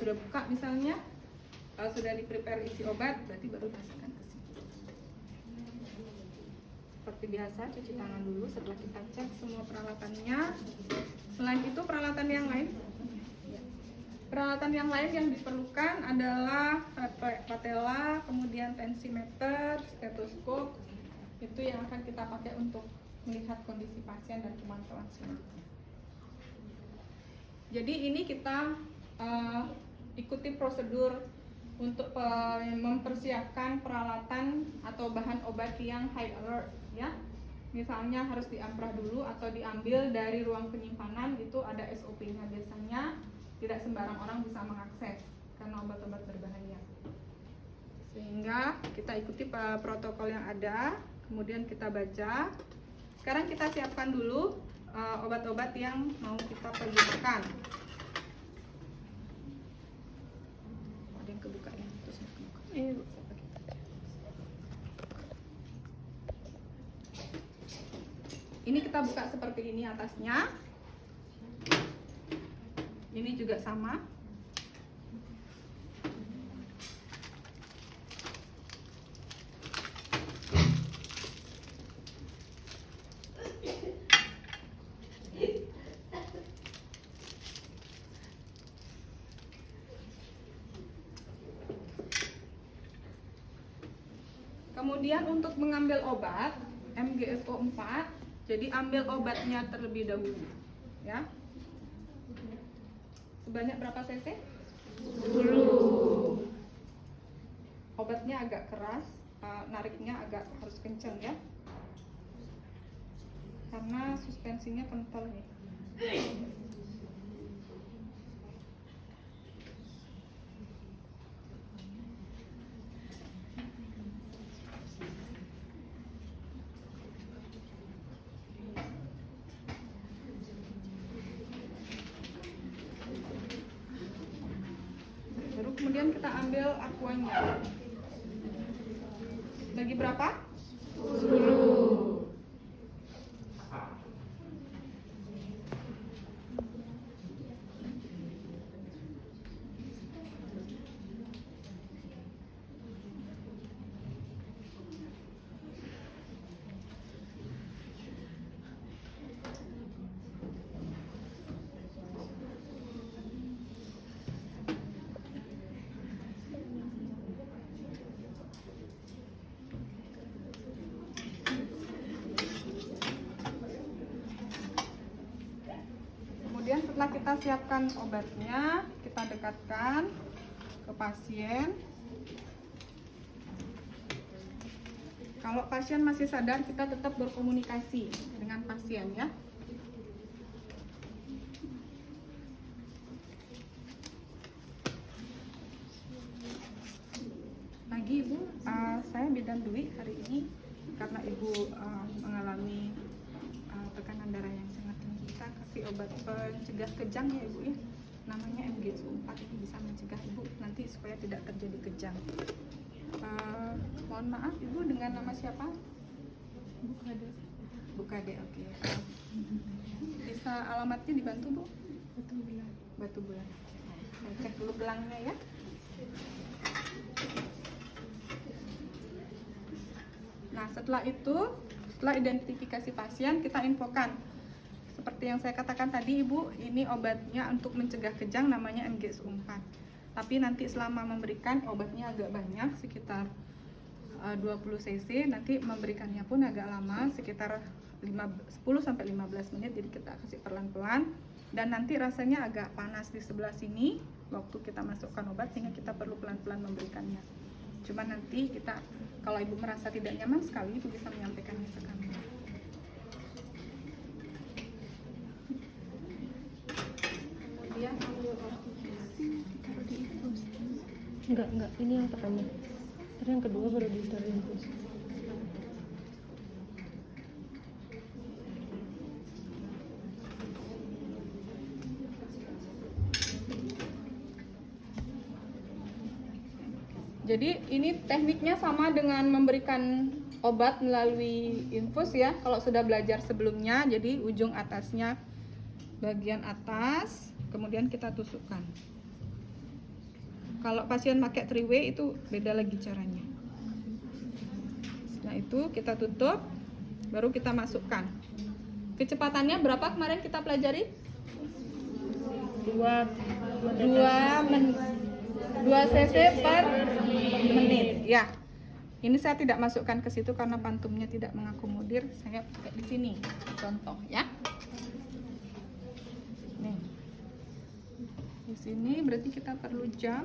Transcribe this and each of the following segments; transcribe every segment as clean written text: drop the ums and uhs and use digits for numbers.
sudah buka misalnya, kalau sudah di prepare isi obat, berarti baru masukkan ke sini. Seperti biasa, cuci tangan dulu setelah kita cek semua peralatannya. Selain itu peralatan yang lain, yang diperlukan adalah patella, kemudian tensimeter, stetoskop. Itu yang akan kita pakai untuk melihat kondisi pasien dan pemantauan selanjutnya. Jadi ini kita ikuti prosedur untuk mempersiapkan peralatan atau bahan obat yang high alert, ya. Misalnya harus diamprah dulu atau diambil dari ruang penyimpanan, itu ada SOP-nya biasanya. Tidak sembarang orang bisa mengakses karena obat-obat berbahaya. Sehingga kita ikuti protokol yang ada, kemudian kita baca. Sekarang kita siapkan dulu obat-obat yang mau kita pergunakan. Ada yang kebuka ya? Terus kebuka. Ini kita buka seperti ini atasnya. Ini juga sama. Kemudian untuk mengambil obat MGSO 4, jadi ambil obatnya terlebih dahulu, ya. Sebanyak berapa cc? 10. Obatnya agak keras, nariknya agak harus kencang ya, karena suspensinya kental nih. Kemudian kita ambil akuanya. Bagi berapa? 10. Kemudian setelah kita siapkan obatnya, kita dekatkan ke pasien. Kalau pasien masih sadar, kita tetap berkomunikasi dengan pasien ya. Pagi Ibu, saya bidan Dwi hari ini karena Ibu mengalami tekanan darah yang sangat tinggi. Kita kasih obat pencegah kejang ya Ibu ya, namanya MGSO 4. Itu bisa mencegah Ibu nanti supaya tidak terjadi kejang. Mohon maaf Ibu, dengan nama siapa? Bu Kade. Bu Kade, oke. Bisa alamatnya dibantu Bu? Batu Bulan. Batu Bulan. Saya cek dulu gelangnya ya. Nah setelah itu, setelah identifikasi pasien, kita infokan seperti yang saya katakan tadi Ibu, ini obatnya untuk mencegah kejang namanya MGSO 4. Tapi nanti selama memberikan obatnya agak banyak, sekitar 20 cc, nanti memberikannya pun agak lama, sekitar 10-15 menit, jadi kita kasih pelan-pelan. Dan nanti rasanya agak panas di sebelah sini waktu kita masukkan obat, sehingga kita perlu pelan-pelan memberikannya. Cuma nanti kita, kalau Ibu merasa tidak nyaman sekali, Ibu bisa menyampaikannya ke kami. Kemudian ambil taruh di infus. Enggak, ini yang pertama. Terus yang kedua baru ditaruh infus. Jadi ini tekniknya sama dengan memberikan obat melalui infus ya. Kalau sudah belajar sebelumnya, jadi ujung atasnya bagian atas, kemudian kita tusukkan. Kalau pasien pakai 3W itu beda lagi caranya. Setelah itu kita tutup, baru kita masukkan. Kecepatannya berapa kemarin kita pelajari? 2 cc per menit. Ya. Ini saya tidak masukkan ke situ karena pantumnya tidak mengakomodir. Saya pakai di sini. Contoh ya. Nih. Di sini berarti kita perlu jam.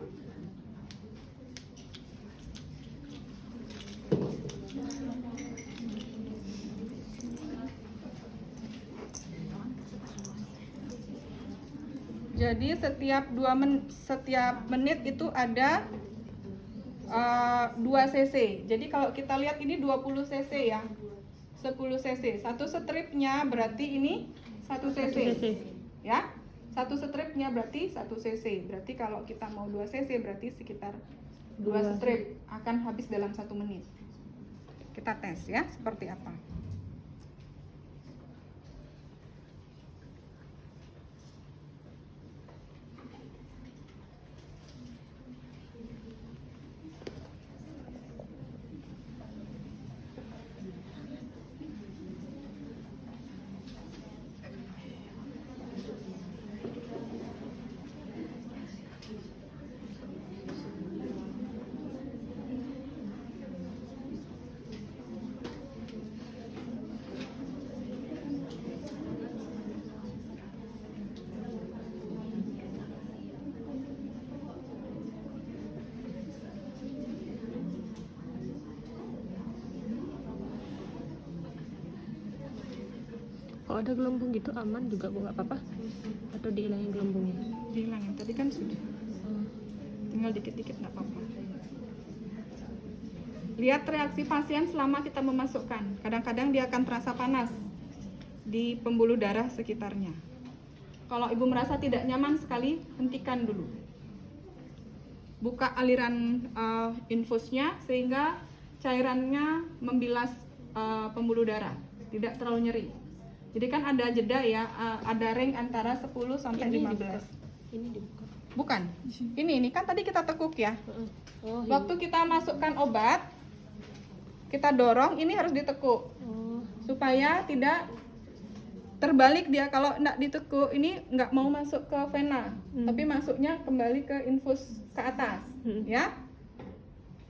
Jadi setiap menit itu ada 2 cc. Jadi kalau kita lihat ini 20 cc ya. 10 cc. Satu stripnya berarti ini 1 cc. Ya. Satu stripnya berarti 1 cc. Berarti kalau kita mau 2 cc berarti sekitar 2 strip akan habis dalam 1 menit. Kita tes ya seperti apa. Kalau ada gelembung gitu aman juga Bu, nggak apa-apa? Atau dihilangin gelembungnya? Dihilangin, tadi kan sudah. Tinggal dikit-dikit nggak apa-apa. Lihat reaksi pasien selama kita memasukkan. Kadang-kadang dia akan terasa panas di pembuluh darah sekitarnya. Kalau ibu merasa tidak nyaman sekali, hentikan dulu. Buka aliran infusnya sehingga cairannya membilas pembuluh darah, tidak terlalu nyeri. Jadi kan ada jeda ya, ada range antara 10 sampai 15. Ini dibuka. Bukan. Ini kan tadi kita tekuk ya. Oh, Waktu kita masukkan obat, kita dorong, ini harus ditekuk. Supaya tidak terbalik dia. Kalau enggak ditekuk, ini nggak mau masuk ke vena, tapi masuknya kembali ke infus ke atas, ya.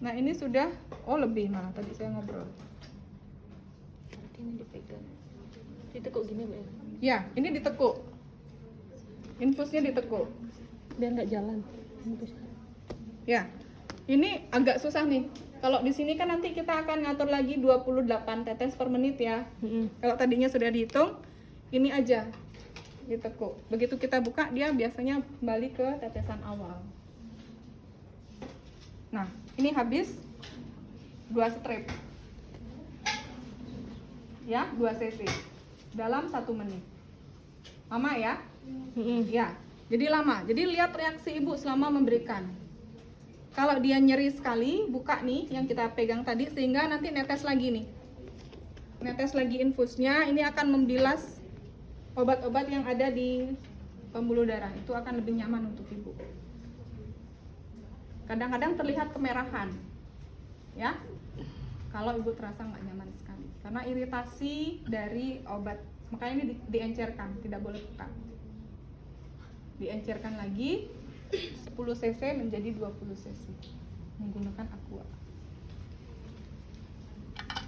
Nah, ini sudah lebih malah tadi saya ngobrol. Ini dipegang. Ditekuk gini Mbak ya? Ya, ini ditekuk. Infusnya ditekuk. Biar nggak jalan. Ya. Ini agak susah nih. Kalau di sini kan nanti kita akan ngatur lagi 28 tetes per menit ya. Kalau tadinya sudah dihitung, ini aja ditekuk. Begitu kita buka, dia biasanya kembali ke tetesan awal. Nah, ini habis 2 strip. Ya, 2 cc. Dalam 1 menit. Lama ya? Ya, jadi lama. Jadi lihat reaksi ibu selama memberikan. Kalau dia nyeri sekali, buka nih yang kita pegang tadi sehingga nanti netes lagi nih. Netes lagi infusnya, ini akan membilas obat-obat yang ada di pembuluh darah. Itu akan lebih nyaman untuk ibu. Kadang-kadang terlihat kemerahan. Ya. Kalau ibu terasa nggak nyaman sekali. Karena iritasi dari obat. Makanya ini diencerkan, tidak boleh buka. Diencerkan lagi 10 cc menjadi 20 cc menggunakan aqua.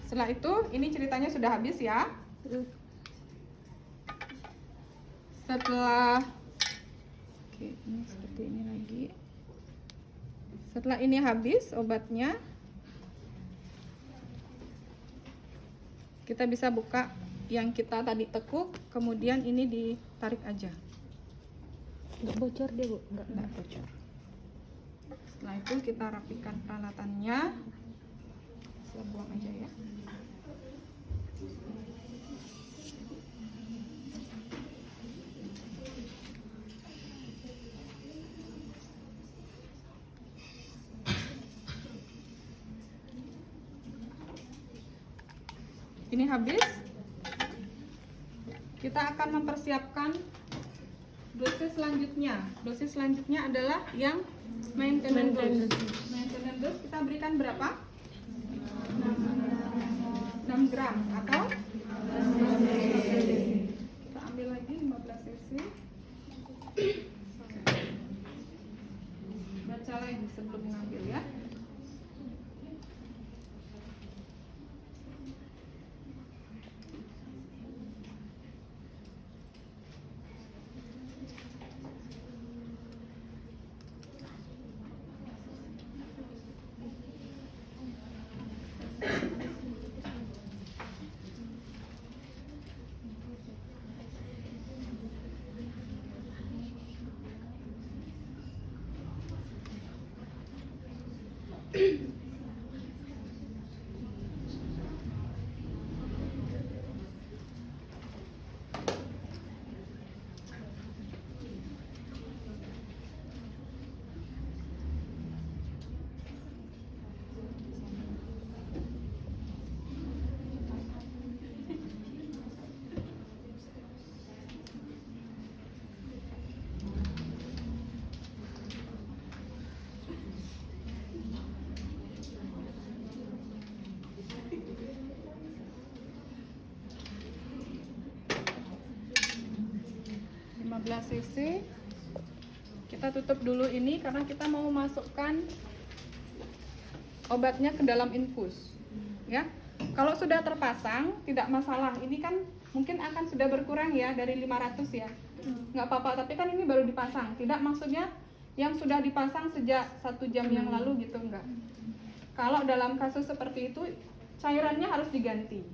Setelah itu, ini ceritanya sudah habis ya. Setelah ini seperti ini lagi. Setelah ini habis obatnya, kita bisa buka yang kita tadi tekuk, kemudian ini ditarik aja. Nggak bocor dia Bu? Nggak bocor. Setelah itu kita rapikan peralatannya. Saya buang aja ya. Ini habis. Kita akan mempersiapkan dosis selanjutnya. Dosis selanjutnya adalah yang maintenance dose. Maintenance. Maintenance dose kita berikan berapa? 6 gram atau kita ambil lagi 15 cc. Baca lagi sebelum mengambil ya. cc. Kita tutup dulu ini karena kita mau masukkan obatnya ke dalam infus ya. Kalau sudah terpasang tidak masalah, ini kan mungkin akan sudah berkurang ya dari 500 ya, nggak apa-apa. Tapi kan ini baru dipasang, tidak maksudnya yang sudah dipasang sejak 1 jam yang lalu gitu, enggak. Kalau dalam kasus seperti itu cairannya harus diganti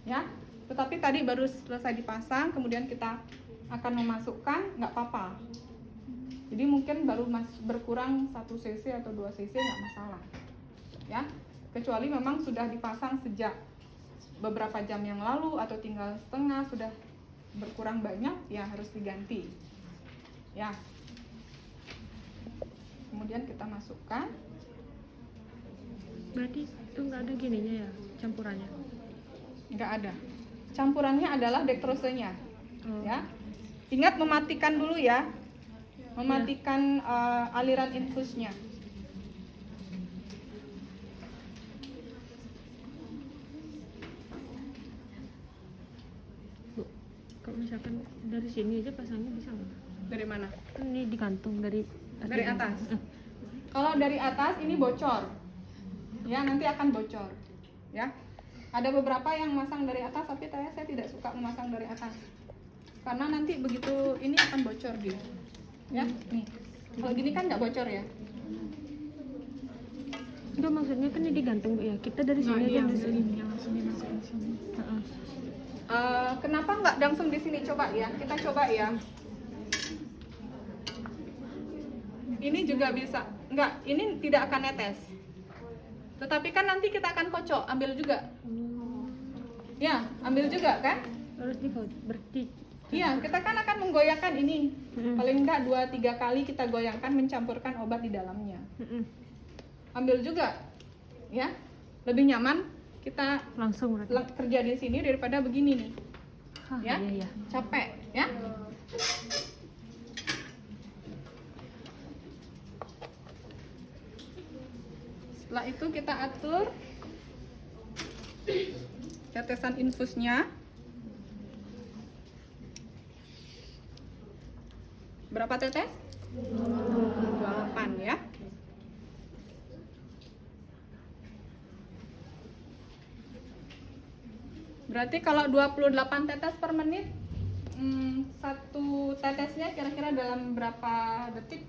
ya. Tetapi tadi baru selesai dipasang kemudian kita akan memasukkan, nggak apa-apa. Jadi mungkin baru berkurang 1 cc atau 2 cc nggak masalah ya, kecuali memang sudah dipasang sejak beberapa jam yang lalu atau tinggal setengah, sudah berkurang banyak ya harus diganti ya. Kemudian kita masukkan. Berarti itu nggak ada gininya ya, campurannya? Nggak ada, campurannya adalah dektrosenya ya. Ingat mematikan dulu ya, mematikan aliran infusnya. Bu, kalau misalkan dari sini aja pasangnya bisa nggak? Dari mana? Kan ini digantung dari atas. Kalau dari atas ini bocor ya, nanti akan bocor ya. Ada beberapa yang masang dari atas, tapi saya tidak suka memasang dari atas karena nanti begitu ini akan bocor dia ya. Nih kalau gini kan nggak bocor ya. Itu maksudnya kan ini digantung Bu ya, kita dari sini aja di sini. Langsung dimasukin sini. Kenapa nggak langsung di sini? Coba ya, kita coba ya. Ini juga bisa, nggak, ini tidak akan netes. Tetapi kan nanti kita akan kocok, ambil juga. Ya, ambil juga kan? Harus berarti. Iya, kita kan akan menggoyangkan ini. Paling enggak 2-3 kali kita goyangkan, mencampurkan obat di dalamnya. Ambil juga, ya. Lebih nyaman kita Langsung berarti. kerja di sini daripada begini nih. Ya, Iya. capek, ya. Setelah itu kita atur tetesan infusnya. Berapa tetes? 28 ya. Berarti kalau 28 tetes per menit, satu tetesnya kira-kira dalam berapa detik?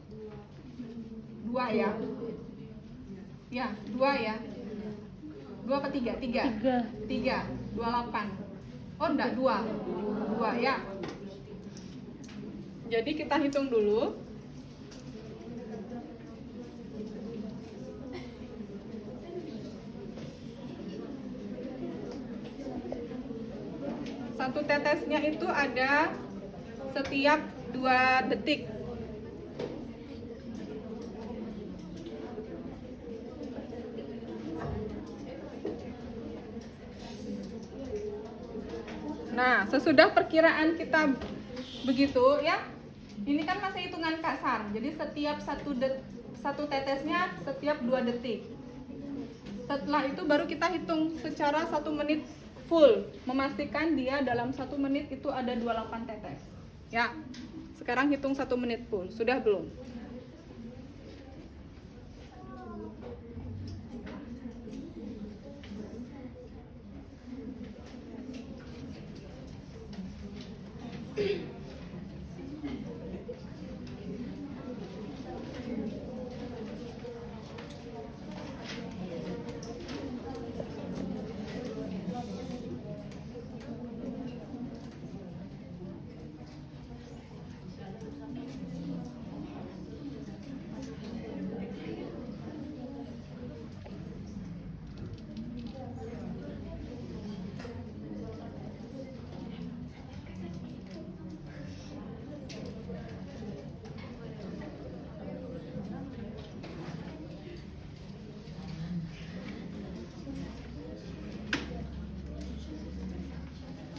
2 ya? Ya, 2 ya. 2 apa 3? 3. 28. Oh enggak, 2 ya. Jadi kita hitung dulu. Satu tetesnya itu ada setiap 2 detik. Nah, sesudah perkiraan kita begitu ya, Ini kan masih hitungan kasar, jadi setiap satu tetesnya setiap 2 detik. Setelah itu baru kita hitung secara 1 menit full, memastikan dia dalam 1 menit itu ada 28 tetes. Ya, sekarang hitung 1 menit full, sudah belum?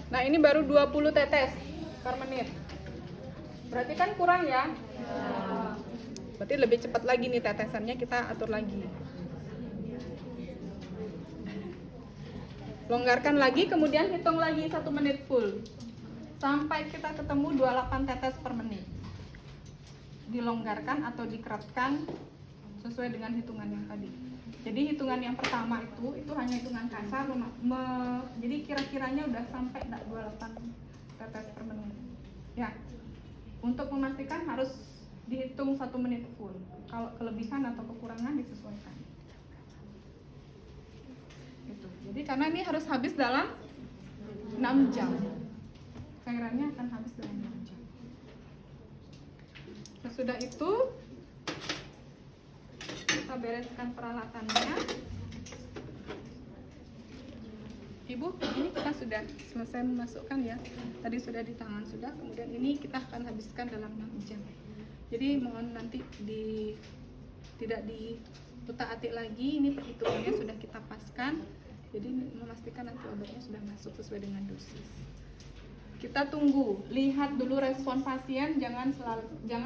Nah, ini baru 20 tetes per menit. Berarti kan kurang ya? Berarti lebih cepat lagi nih tetesannya, kita atur lagi. Longgarkan lagi, kemudian hitung lagi 1 menit full. Sampai kita ketemu 28 tetes per menit. Dilonggarkan atau dikeratkan sesuai dengan hitungan yang tadi. Jadi hitungan yang pertama itu hanya hitungan kasar, jadi kira-kiranya udah sampai 28 tetes per menit. Ya, untuk memastikan harus dihitung 1 menit full. Kalau kelebihan atau kekurangan disesuaikan. Gitu. Jadi karena ini harus habis dalam 6 jam. Cairannya akan habis dalam 6 jam. Sesudah itu kita bereskan peralatannya. Ibu, ini kita sudah selesai memasukkan ya. Tadi sudah di tangan sudah, kemudian ini kita akan habiskan dalam 6 jam. Jadi mohon nanti tidak diutak-atik lagi, ini perhitungannya sudah kita paskan. Jadi memastikan nanti obatnya sudah masuk sesuai dengan dosis. Kita tunggu, lihat dulu respon pasien, jangan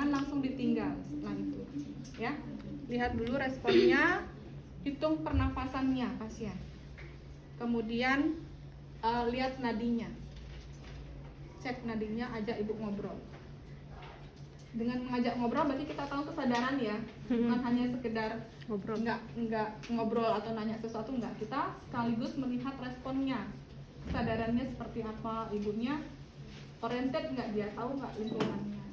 langsung ditinggal setelah itu. Ya. Lihat dulu responnya, hitung pernafasannya pasien. Kemudian lihat nadinya, cek nadinya, ajak ibu ngobrol. Dengan mengajak ngobrol berarti kita tahu kesadaran ya, bukan hanya sekedar ngobrol, nggak ngobrol atau nanya sesuatu, nggak. Kita sekaligus melihat responnya, kesadarannya seperti apa, ibunya oriented nggak, dia tahu nggak lingkungannya.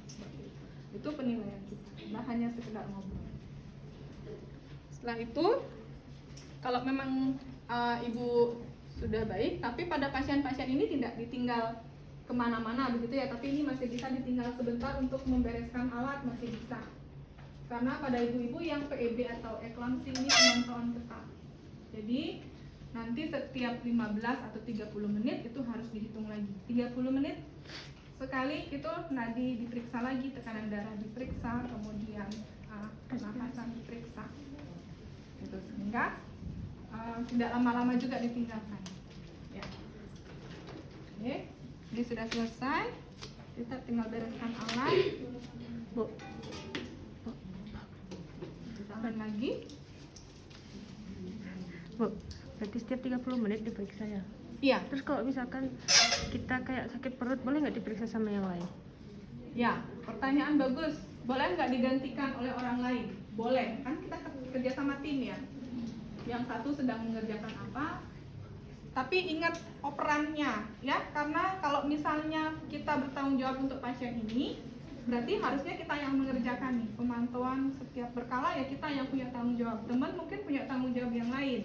Itu penilaian kita, nggak hanya sekedar ngobrol. Setelah itu, kalau memang ibu sudah baik, tapi pada pasien-pasien ini tidak ditinggal kemana-mana begitu ya, tapi ini masih bisa ditinggal sebentar untuk membereskan alat, masih bisa. Karena pada ibu-ibu yang PEB atau eklamsi ini pemantauan ketat. Jadi nanti setiap 15 atau 30 menit itu harus dihitung lagi. 30 menit sekali itu nadi diperiksa lagi, tekanan darah diperiksa, kemudian pernafasan diperiksa. Gitu, sehingga tidak lama-lama juga ditinggalkan. Ya. Oke, ini sudah selesai. Kita tinggal bereskan alat. Bu. Tahan lagi. Bu, berarti setiap 30 menit diperiksa ya? Iya. Terus kalau misalkan kita kayak sakit perut, boleh nggak diperiksa sama yang lain? Ya, pertanyaan bagus. Boleh nggak digantikan oleh orang lain? Boleh, kan kita kerja sama tim ya. Yang satu sedang mengerjakan apa, tapi ingat operannya ya, karena kalau misalnya kita bertanggung jawab untuk pasien ini, berarti harusnya kita yang mengerjakan nih pemantauan setiap berkala, ya kita yang punya tanggung jawab. Teman mungkin punya tanggung jawab yang lain.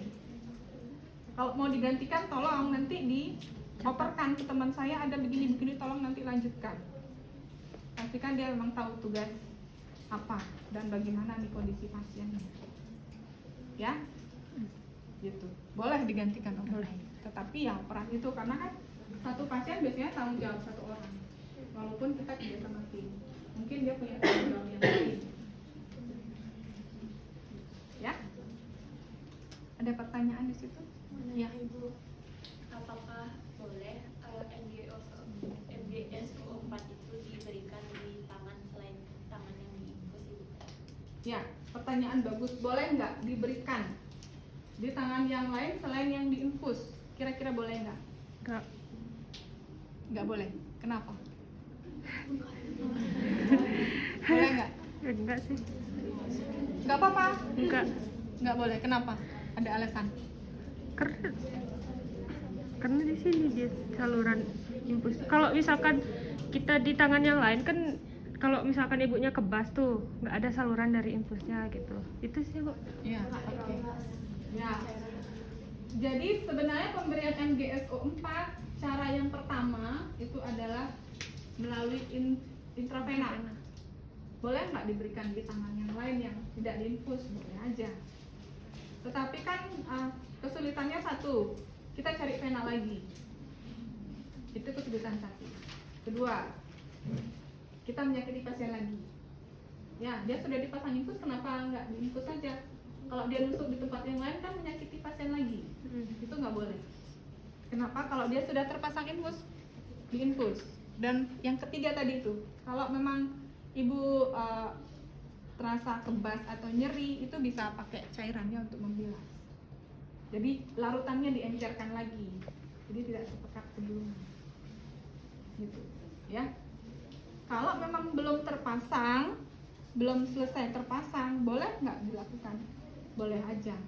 Kalau mau digantikan, tolong nanti dioperkan ke teman saya, ada begini-begini, tolong nanti lanjutkan. Pastikan dia memang tahu tugas apa dan bagaimana nih kondisi pasiennya. Ya, gitu. Boleh digantikan oleh, tetapi ya peran itu, karena kan satu pasien biasanya tanggung jawab satu orang, walaupun kita kerja sama tim, mungkin dia punya tanggung jawab yang lain. Ya, ada pertanyaan di situ? Ya, Ibu, apakah boleh MgSO4 itu diberikan di tangan selain Ya, pertanyaan bagus. Boleh nggak diberikan di tangan yang lain selain yang diinfus? Kira-kira boleh nggak? Enggak. Nggak boleh. Kenapa? Boleh nggak? Enggak sih. Nggak apa-apa. Enggak. Nggak boleh. Kenapa? Ada alasan? Karena di sini dia saluran infus. Kalau misalkan kita di tangan yang lain kan, kalau misalkan ibunya kebas tuh nggak ada saluran dari infusnya gitu. Itu sih Bu. Ya, oke. Ya. Jadi sebenarnya pemberian MGSO4 cara yang pertama itu adalah melalui intravena. Boleh nggak diberikan di tangan yang lain yang tidak diinfus? Boleh aja. Tetapi kan kesulitannya satu, kita cari vena lagi. Itu kesulitan satu. Kedua, kita menyakiti pasien lagi. Ya, dia sudah dipasang infus, kenapa nggak diinfus saja? Kalau dia nusuk di tempat yang lain kan menyakiti pasien lagi. Itu nggak boleh. Kenapa? Kalau dia sudah terpasang infus, diinfus. Dan yang ketiga tadi itu, kalau memang ibu terasa kebas atau nyeri, itu bisa pakai cairannya untuk membilas. Jadi larutannya diencerkan lagi, jadi tidak sepekat sebelumnya. Gitu, ya. Kalau memang belum terpasang, belum selesai terpasang, boleh nggak dilakukan? Boleh aja.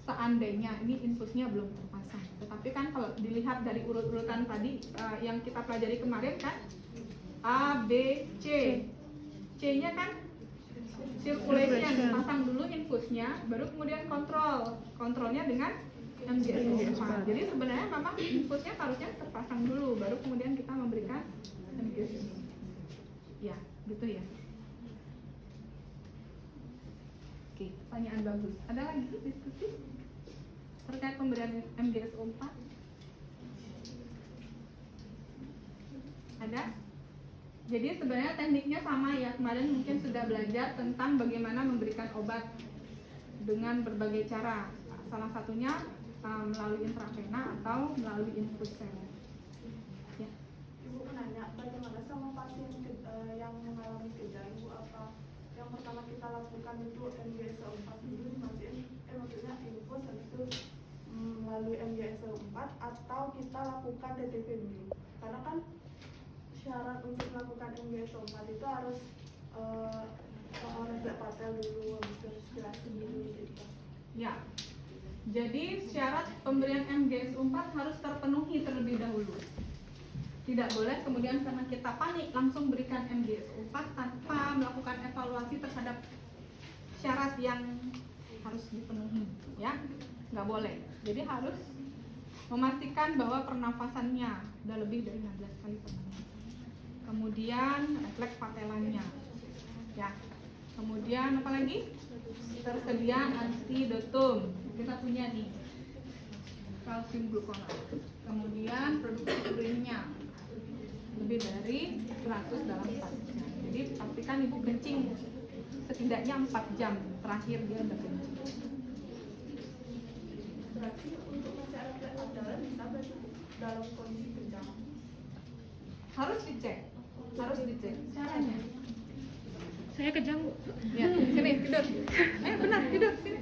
Seandainya ini infusnya belum terpasang. Tetapi kan kalau dilihat dari urut-urutan tadi yang kita pelajari kemarin kan, A, B, C. C-nya kan circulation, pasang dulu infusnya, baru kemudian kontrolnya dengan MGSO4. Jadi sebenarnya memang infusnya harusnya terpasang dulu, baru kemudian kita memberikan MGSO. Ya, gitu ya. Oke, pertanyaan bagus. Ada lagi diskusi terkait pemberian MGSO4? Ada? Jadi sebenarnya tekniknya sama ya, kemarin mungkin sudah belajar tentang bagaimana memberikan obat dengan berbagai cara. Salah satunya melalui intravena atau melalui infusen. Ya. Ibu menanya, bagaimana sama pasien yang mengalami kejang? Ibu apa yang pertama kita lakukan itu MGSO4 dulu dimatiin, maksudnya infus habis itu melalui MGSO4 atau kita lakukan DTP dulu? Karena kan syarat untuk melakukan MGSO4 itu harus refleks patel dulu, habis itu respirasi dulu gitu. Ya. Jadi syarat pemberian MGSO4 harus terpenuhi terlebih dahulu. Tidak boleh kemudian karena kita panik langsung berikan MGSO4 tanpa melakukan evaluasi terhadap syarat yang harus dipenuhi, ya. Nggak boleh. Jadi harus memastikan bahwa pernafasannya sudah lebih dari 16 kali per menit. Kemudian refleks patelannya, ya. Kemudian apa lagi? Tersedia antidotum. Kita punya nih kalsium glukonat. Kemudian produksi urinnya lebih dari 100 dalam 4 jam. Jadi pastikan ibu kencing setidaknya 4 jam terakhir dia udah kencing. Berarti untuk mencari refleks patelan bisa berarti dalam kondisi kejang. Harus dicek caranya. Saya kejang Bu. Ya, sini tidur. Benar tidur sini.